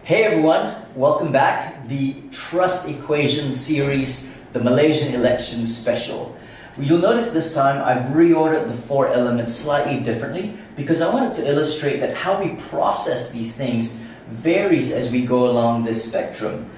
Hey everyone, welcome back. The Trust Equation series, the Malaysian election special. You'll notice this time I've reordered the four elements slightly differently because I wanted to illustrate that how we process these things varies as we go along this spectrum.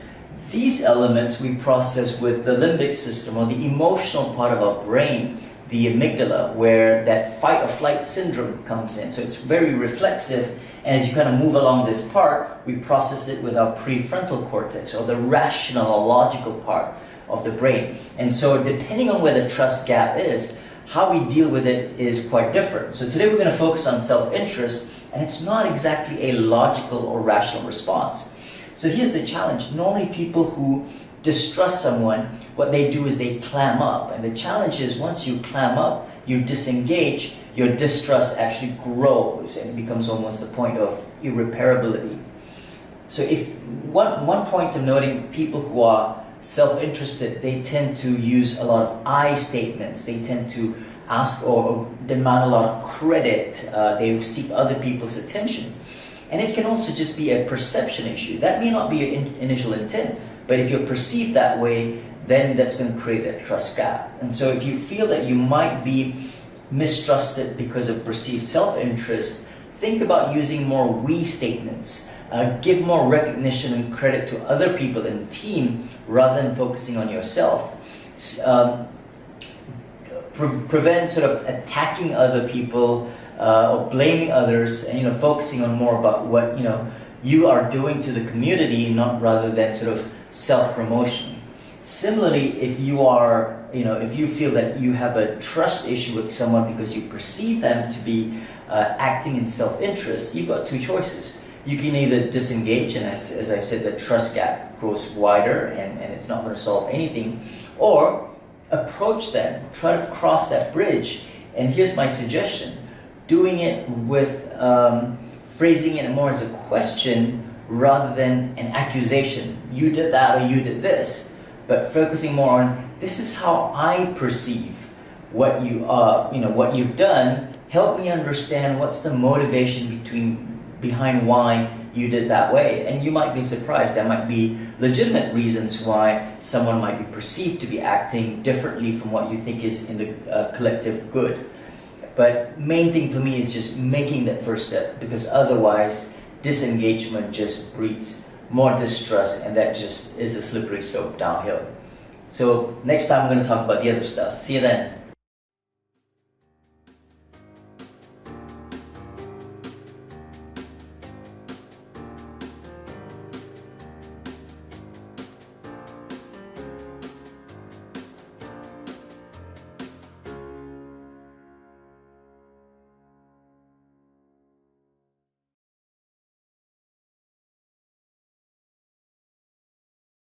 These elements we process with the limbic system, or the emotional part of our brain, the amygdala, where that fight or flight syndrome comes in. So it's very reflexive, and as you kind of move along this part, we process it with our prefrontal cortex, or the rational or logical part of the brain. And so depending on where the trust gap is, how we deal with it is quite different. So today we're going to focus on self-interest, and it's not exactly a logical or rational response. So here's the challenge. Normally people who distrust someone, what they do is they clam up. And the challenge is once you clam up, you disengage, your distrust actually grows and it becomes almost the point of irreparability. So if one point of noting, people who are self-interested, they tend to use a lot of I statements. They tend to ask or demand a lot of credit. They seek other people's attention. And it can also just be a perception issue. That may not be your initial intent, but if you're perceived that way, then that's going to create that trust gap. And so if you feel that you might be mistrusted because of perceived self-interest, think about using more we statements. Give more recognition and credit to other people in the team rather than focusing on yourself. Prevent sort of attacking other people or blaming others, and focusing on more about what you are doing to the community, not rather than sort of self-promotion. Similarly, if you are, if you feel that you have a trust issue with someone because you perceive them to be acting in self-interest, you've got two choices. You can either disengage, and as I've said, the trust gap grows wider and it's not going to solve anything, or approach them, try to cross that bridge. And here's my suggestion: doing it with phrasing it more as a question rather than an accusation. You did that or you did this. But focusing more on, this is how I perceive what you are, what you've done. Help me understand what's the motivation behind why you did that way. And you might be surprised. There might be legitimate reasons why someone might be perceived to be acting differently from what you think is in the collective good. But main thing for me is just making that first step, because otherwise disengagement just breeds more distrust, and that just is a slippery slope downhill. So next time we're going to talk about the other stuff. See you then.